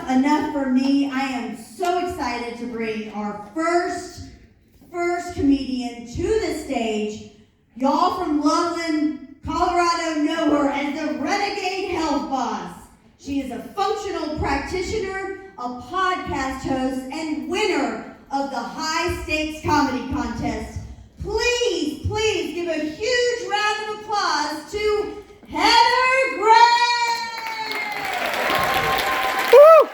enough for me. I am so excited to bring our first comedian to the stage. Y'all from Loveland, Colorado know her as the Renegade Health Boss. She is a functional practitioner, a podcast host, and winner of the High Stakes Comedy Contest. Please give a huge round of applause to Heather Gray! Woo!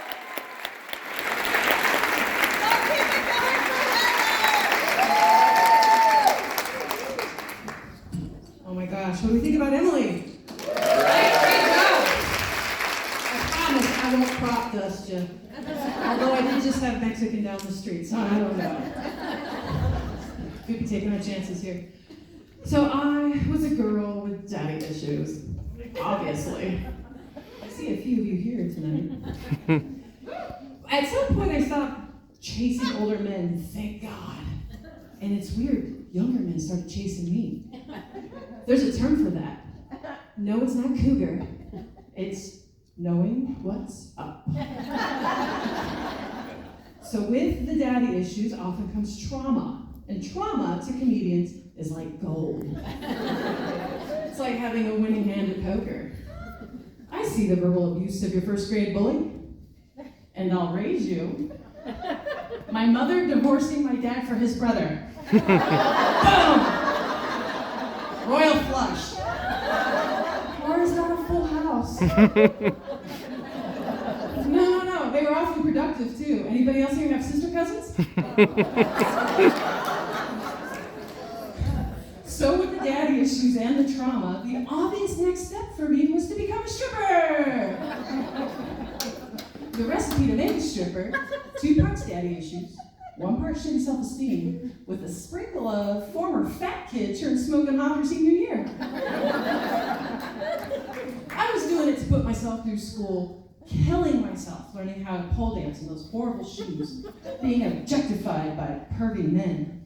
Oh my gosh, what do we think about Emily? I won't crop dust you. Although I did just have Mexican down the street, so I don't know. Could be taking our chances here. So I was a girl with daddy issues, obviously. I see a few of you here tonight. At some point I stopped chasing older men, thank God. And it's weird, younger men started chasing me. There's a term for that. No, it's not cougar. It's knowing what's up. So with the daddy issues often comes trauma. And trauma to comedians is like gold. It's like having a winning hand at poker. I see the verbal abuse of your first grade bully, and I'll raise you. My mother divorcing my dad for his brother. Boom! Royal flush. Or is that a full house? No, they were awfully productive too. Anybody else here have sister cousins? So with the daddy issues and the trauma, the obvious next step for me was to become a stripper. The recipe to make a stripper, 2 parts daddy issues, 1 part shitty self-esteem, with a sprinkle of former fat kid turned smoking hot her senior year. I was doing it to put myself through school, killing myself, learning how to pole dance in those horrible shoes, being objectified by pervy men.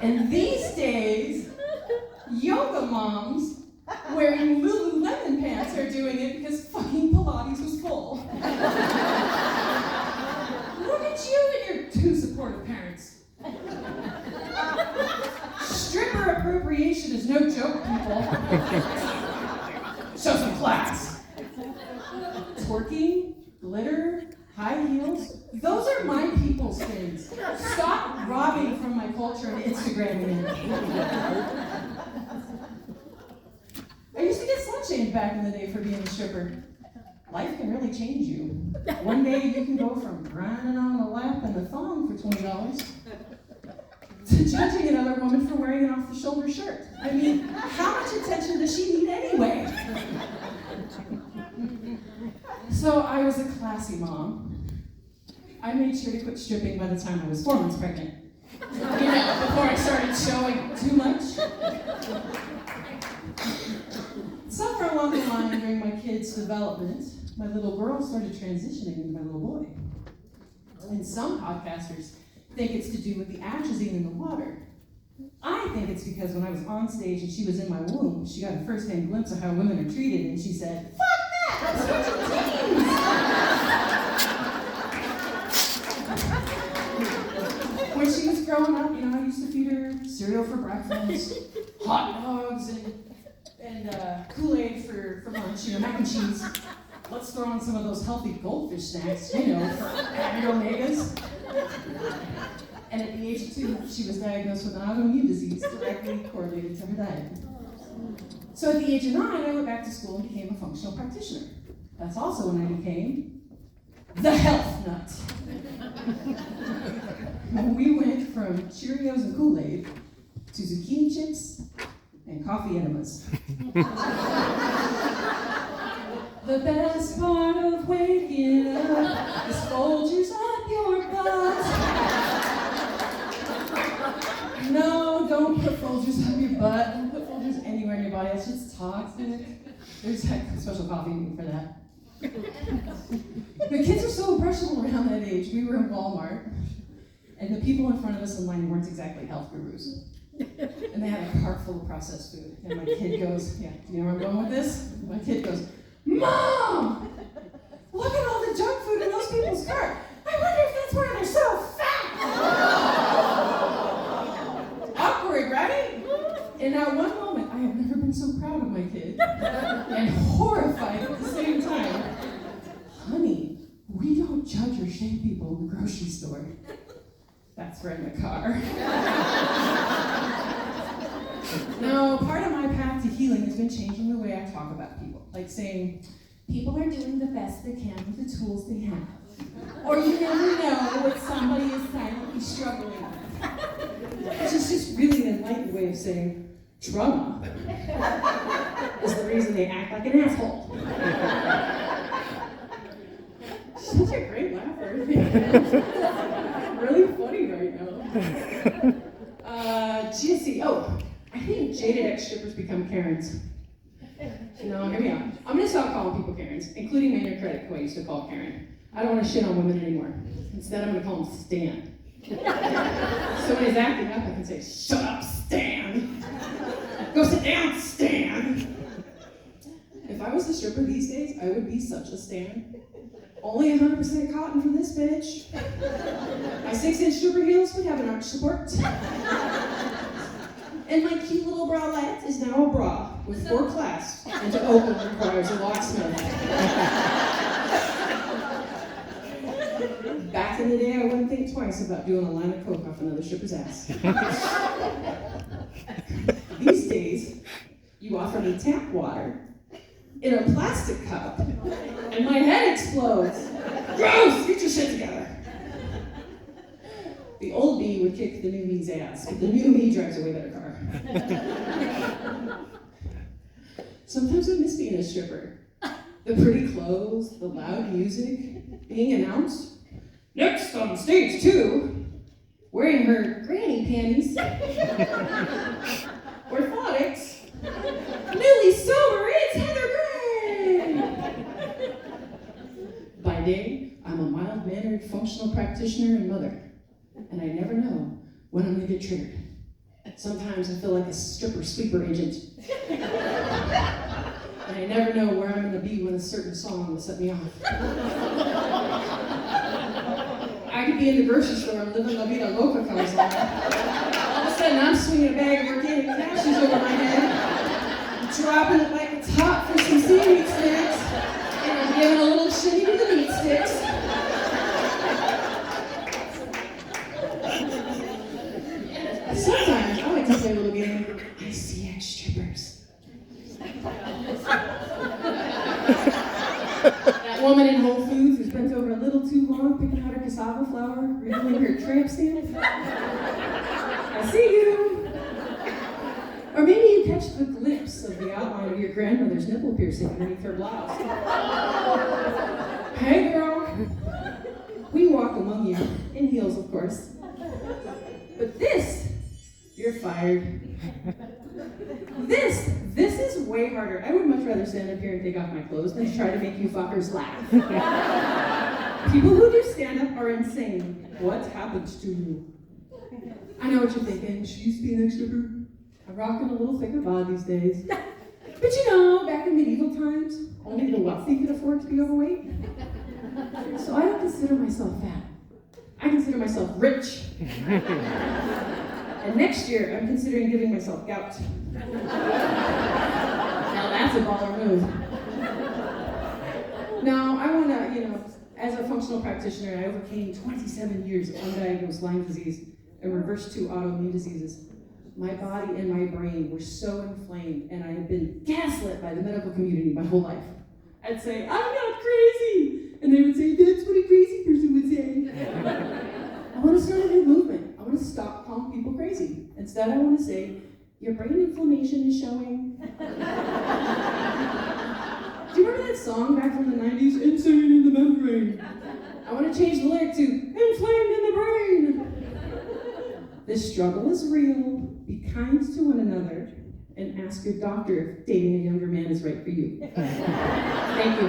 And these days, yoga moms wearing Lululemon pants are doing it because fucking Pilates was full. Look at you and your 2 supportive parents. Stripper appropriation is no joke, people. Show some class. Twerking, glitter, high heels, those are my people's things. Stop robbing from my culture and Instagramming it. I used to get slut-shamed back in the day for being a stripper. Life can really change you. One day you can go from grinding on the lap and the thong for $20 to judging another woman for wearing an off-the-shoulder shirt. I mean, how much attention does she need anyway? So I was a classy mom. I made sure to quit stripping by the time I was 4 months pregnant. Before I started showing too much. Somewhere along the line during my kids' development, my little girl started transitioning into my little boy. And some podcasters think it's to do with the atrazine in the water. I think it's because when I was on stage and she was in my womb, she got a first-hand glimpse of how women are treated, and she said, "Fuck that! I'm switching teams!" When she was growing up, I used to feed her cereal for breakfast, hot dogs, and Kool-Aid for lunch, mac and cheese. Let's throw on some of those healthy goldfish snacks, for added omegas. And at the age of 2, she was diagnosed with an autoimmune disease directly correlated to her diet. So at the age of 9, I went back to school and became a functional practitioner. That's also when I became the health nut. We went from Cheerios and Kool-Aid to zucchini chips and coffee enemas. The best part of waking up is Folgers up your butt. No, don't put Folgers up your butt. Don't put Folgers anywhere in your body. That's just toxic. There's a special coffee for that. The kids are so impressionable around that age. We were in Walmart, and the people in front of us in line weren't exactly health gurus. And they had a cart full of processed food. And my kid goes, "Yeah, do you know where I'm going with this?" My kid goes, Mom! Look at all the junk food in those people's cart. I wonder if that's why they're so fat. Awkward, right? In that one moment, I have never been so proud of my kid and horrified at the same time. Honey, we don't judge or shame people in the grocery store. That's right in the car. No, part of my path to healing has been changing the way I talk about people. Like saying, people are doing the best they can with the tools they have. Or you never know what somebody is silently struggling with. Which is just really an enlightened way of saying, trauma is the reason they act like an asshole. Such a great laugher. Really funny right now. GSC, I think jaded ex-strippers become Karens. No, hear me out. I'm gonna stop calling people Karens, including Maynard Credit, who I used to call Karen. I don't want to shit on women anymore. Instead, I'm gonna call them Stan. So when he's acting up, I can say, shut up, Stan. Go sit down, Stan. If I was a stripper these days, I would be such a Stan. Only 100% cotton for this bitch. My 6-inch stripper heels would have an arch support. And my cute little bralette is now a bra with 4 clasps, and to open requires a locksmith. Back in the day, I wouldn't think twice about doing a line of coke off another stripper's ass. These days, you offer me tap water in a plastic cup, and my head explodes. Gross! Get your shit together. The old me would kick the new me's ass, but the new me drives a way better car. Sometimes I miss being a stripper. The pretty clothes, the loud music, being announced. Next on stage 2, wearing her granny panties, orthotics, newly sober, it's Heather Gray! By day, I'm a mild-mannered functional practitioner and mother, and I never know when I'm gonna get triggered. Sometimes I feel like a stripper sleeper agent. And I never know where I'm gonna be when a certain song will set me off. I could be in the grocery store and living La Vida Loca comes on. All of a sudden, I'm swinging a bag of organic cashews over my head, dropping it like it's hot for some seaweed sticks, and I'm giving a little shimmy to the meat sticks. Sometimes I like to play a little game. I see ex-strippers. That woman in Whole Foods who's bent over a little too long picking out her cassava flour, revealing her tramp stamp. I see you. Or maybe you catch the glimpse of the outline of your grandmother's nipple piercing underneath her blouse. Hey girl. We walk among you, in heels of course. But this, you're fired. This is way harder. I would much rather stand up here and take off my clothes than to try to make you fuckers laugh. People who do stand up are insane. What happened to you? I know what you're thinking. She used to be an ex-stripper. I'm rocking a little thicker bod these days. But you know, back in medieval times, only the wealthy could afford to be overweight. So I don't consider myself fat. I consider myself rich. And next year, I'm considering giving myself gout. Now that's a baller move. Now, I want to, as a functional practitioner, I overcame 27 years of undiagnosed Lyme disease and reversed 2 autoimmune diseases. My body and my brain were so inflamed, and I had been gaslit by the medical community my whole life. I'd say, I'm not crazy! And they would say, that's what a crazy person would say. I want to start a new movement. I want to stop calling people crazy. Instead, I want to say, your brain inflammation is showing. Do you remember that song back from the 90s? Insane in the membrane. I want to change the lyric to, inflamed in the brain. This struggle is real. Be kind to one another and ask your doctor if dating a younger man is right for you. Thank you.